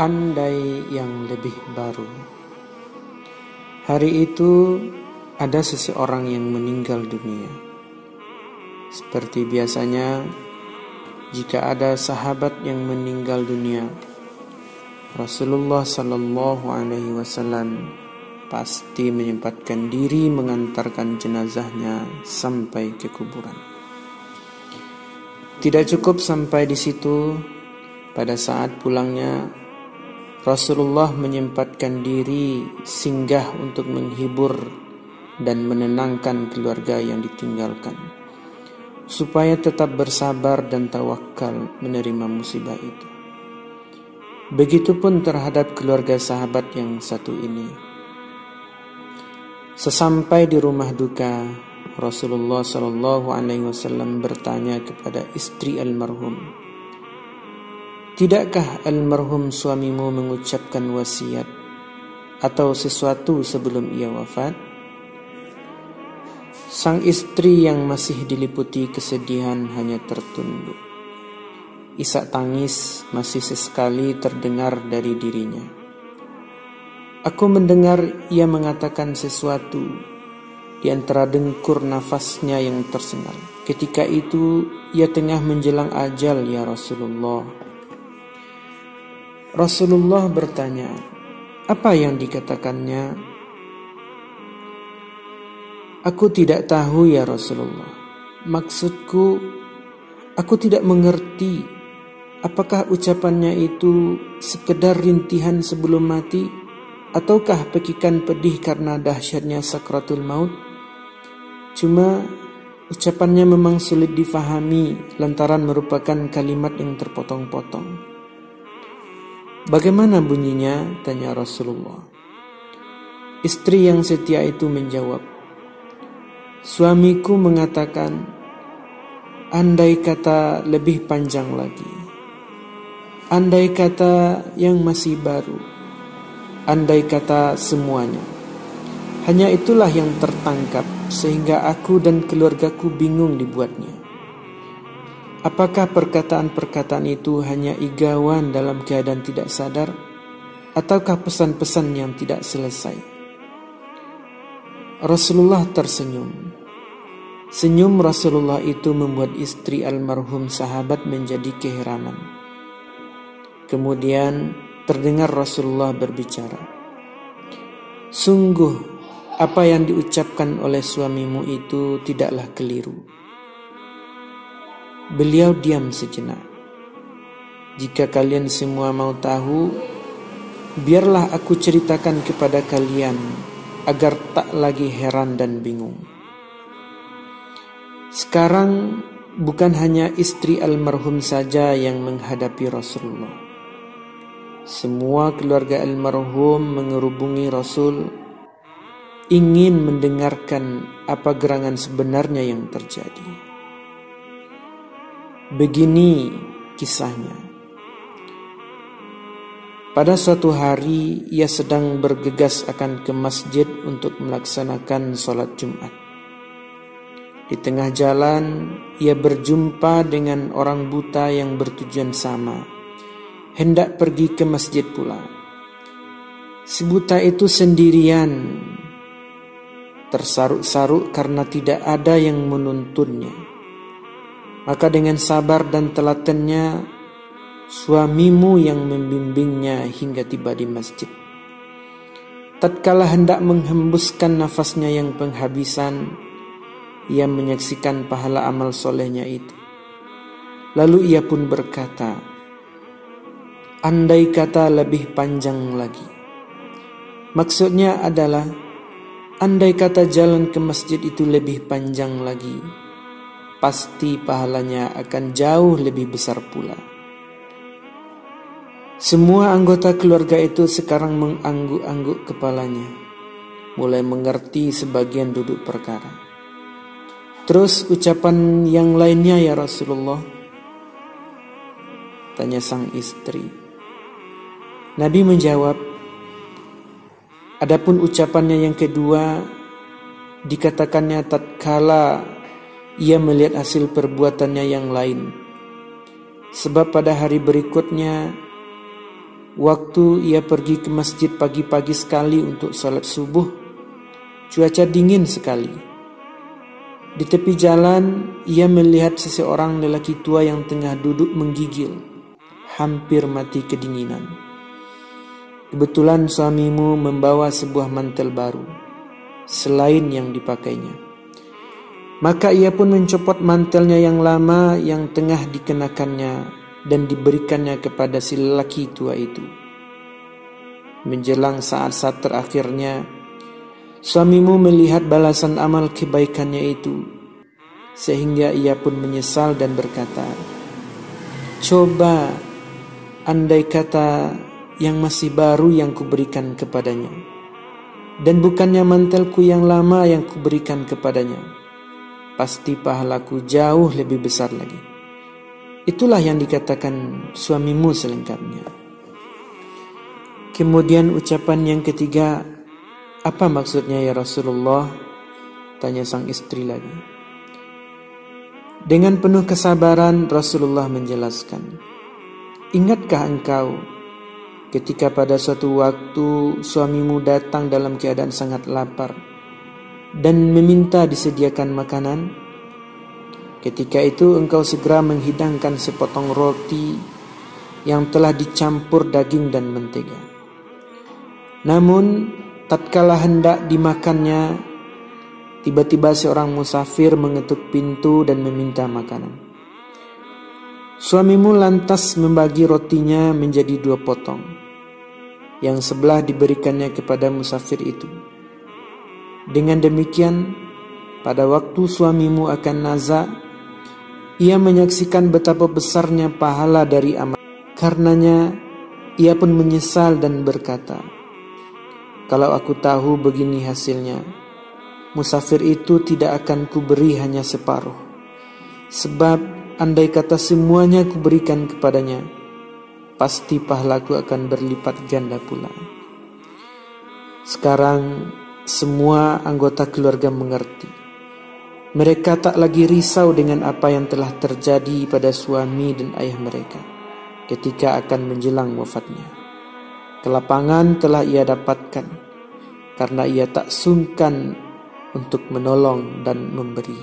andai yang lebih baru. Hari itu ada seseorang yang meninggal dunia. Seperti biasanya, jika ada sahabat yang meninggal dunia, Rasulullah sallallahu alaihi wasallam pasti menyempatkan diri mengantarkan jenazahnya sampai ke kuburan. Tidak cukup sampai di situ, pada saat pulangnya Rasulullah menyempatkan diri singgah untuk menghibur dan menenangkan keluarga yang ditinggalkan, supaya tetap bersabar dan tawakal menerima musibah itu. Begitupun terhadap keluarga sahabat yang satu ini. Sesampai di rumah duka, Rasulullah SAW bertanya kepada istri almarhum, "Tidakkah almarhum suamimu mengucapkan wasiat atau sesuatu sebelum ia wafat?" Sang istri yang masih diliputi kesedihan hanya tertunduk. Isak tangis masih sesekali terdengar dari dirinya. Aku mendengar ia mengatakan sesuatu di antara dengkur nafasnya yang tersengal. Ketika itu ia tengah menjelang ajal, ya Rasulullah. Rasulullah bertanya, "Apa yang dikatakannya?" "Aku tidak tahu ya Rasulullah. Maksudku, aku tidak mengerti. Apakah ucapannya itu sekedar rintihan sebelum mati, ataukah pekikan pedih karena dahsyatnya sakratul maut? Cuma ucapannya memang sulit difahami lantaran merupakan kalimat yang terpotong-potong." "Bagaimana bunyinya?" tanya Rasulullah. Istri yang setia itu menjawab, "Suamiku mengatakan, andai kata lebih panjang lagi, andai kata yang masih baru, andai kata semuanya. Hanya itulah yang tertangkap sehingga aku dan keluargaku bingung dibuatnya. Apakah perkataan-perkataan itu hanya igauan dalam keadaan tidak sadar, ataukah pesan-pesan yang tidak selesai?" Rasulullah tersenyum. Senyum Rasulullah itu membuat istri almarhum sahabat menjadi keheranan. Kemudian terdengar Rasulullah berbicara, "Sungguh apa yang diucapkan oleh suamimu itu tidaklah keliru." Beliau diam sejenak. "Jika kalian semua mau tahu, biarlah aku ceritakan kepada kalian agar tak lagi heran dan bingung. Sekarang bukan hanya istri almarhum saja yang menghadapi Rasulullah. Semua keluarga almarhum mengerubungi Rasul, ingin mendengarkan apa gerangan sebenarnya yang terjadi. Begini kisahnya. Pada suatu hari ia sedang bergegas akan ke masjid untuk melaksanakan sholat Jumat. Di tengah jalan ia berjumpa dengan orang buta yang bertujuan sama, hendak pergi ke masjid pula. Si buta itu sendirian, tersaruk-saruk karena tidak ada yang menuntunnya. Maka dengan sabar dan telatennya, suamimu yang membimbingnya hingga tiba di masjid. Tatkala hendak menghembuskan nafasnya yang penghabisan, ia menyaksikan pahala amal solehnya itu. Lalu ia pun berkata, andai kata lebih panjang lagi. Maksudnya adalah, andai kata jalan ke masjid itu lebih panjang lagi, pasti pahalanya akan jauh lebih besar pula. Semua anggota keluarga itu sekarang mengangguk-angguk kepalanya, mulai mengerti sebagian duduk perkara. Terus ucapan yang lainnya ya Rasulullah? Tanya sang istri. Nabi menjawab, adapun ucapannya yang kedua, dikatakannya tatkala ia melihat hasil perbuatannya yang lain. Sebab pada hari berikutnya Waktu ia pergi ke masjid pagi-pagi sekali untuk sholat subuh, cuaca dingin sekali. Di tepi jalan, ia melihat seseorang lelaki tua yang tengah duduk menggigil, hampir mati kedinginan. Kebetulan suamimu membawa sebuah mantel baru, selain yang dipakainya. Maka ia pun mencopot mantelnya yang lama yang tengah dikenakannya dan diberikannya kepada si lelaki tua itu. Menjelang saat-saat terakhirnya, suamimu melihat balasan amal kebaikannya itu, sehingga ia pun menyesal dan berkata, "Coba, andai kata yang masih baru yang kuberikan kepadanya, dan bukannya mantelku yang lama yang kuberikan kepadanya, pasti pahalaku jauh lebih besar lagi." Itulah yang dikatakan suamimu selengkapnya. Kemudian ucapan yang ketiga, "Apa maksudnya ya Rasulullah?" tanya sang istri lagi. Dengan penuh kesabaran Rasulullah menjelaskan, "Ingatkah engkau ketika pada suatu waktu suamimu datang dalam keadaan sangat lapar dan meminta disediakan makanan? Ketika itu engkau segera menghidangkan sepotong roti yang telah dicampur daging dan mentega. Namun tatkala hendak dimakannya, tiba-tiba seorang musafir mengetuk pintu dan meminta makanan. Suamimu lantas membagi rotinya menjadi 2 potong. Yang sebelah diberikannya kepada musafir itu. Dengan demikian, pada waktu suamimu akan nazak, ia menyaksikan betapa besarnya pahala dari amal. Karenanya, ia pun menyesal dan berkata, "Kalau aku tahu begini hasilnya, musafir itu tidak akan kuberi hanya separuh. Sebab andai kata semuanya kuberikan kepadanya, pasti pahalaku akan berlipat ganda pula." Sekarang semua anggota keluarga mengerti. Mereka tak lagi risau dengan apa yang telah terjadi pada suami dan ayah mereka ketika akan menjelang wafatnya. Kelapangan telah ia dapatkan karena ia tak sungkan untuk menolong dan memberi.